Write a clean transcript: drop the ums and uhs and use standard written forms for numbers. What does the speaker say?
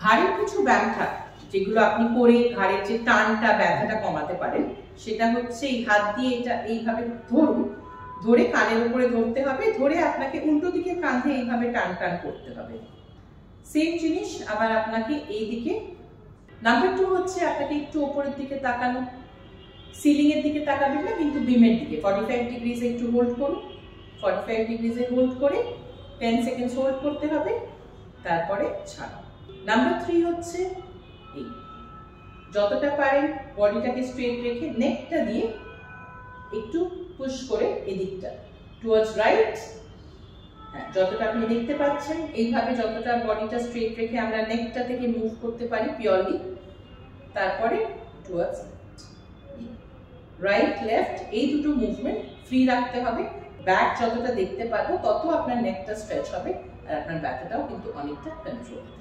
ঘাড়ের কিছু ব্যায়াম থাকে যেগুলো আপনি করে ঘাড়ের যে টানটা ব্যথাটা কমাতে পারেন। সেটা হচ্ছে এই হাত দিয়ে এটা এইভাবে ধরুন, ধরে কানের উপরে ধরতে হবে, ধরে আপনাকে উল্টো দিকে কাঁধে এইভাবে টান টান করতে হবে। সেম জিনিস আবার আপনাকে এই দিকে। নাম্বার 2 হচ্ছে আপনাকে একটু উপরের দিকে তাকানো, সিলিং এর দিকে তাকাবেন না কিন্তু বিমের দিকে। 45 ডিগ্রিজ একটু হোল্ড করুন, 45 ডিগ্রিজে হোল্ড করে 10 সেকেন্ডস হোল্ড করতে হবে, তারপরে ছাড়ো। নাম্বার 3 হচ্ছে এই যতটা পারেন বডিটাকে স্ট্রেট রেখে নেকটা দিয়ে একটু পুশ করে এদিকটা টুয়ার্ডস রাইট। হ্যাঁ, যতটা আপনি দেখতে পাচ্ছেন এইভাবে যতটা বডিটা স্ট্রেট রেখে আমরা নেকটা থেকে মুভ করতে পারি পিওরলি, তারপরে টুয়ার্ডস রাইট লেফট এই দুটো মুভমেন্ট ফ্রি রাখতে হবে। ব্যাক যতটা দেখতে পারবো তত আপনার নেকটা স্ট্রেচ হবে আর আপনার ব্যথাটাও কিন্তু অনেকটা কন্ট্রোল হবে।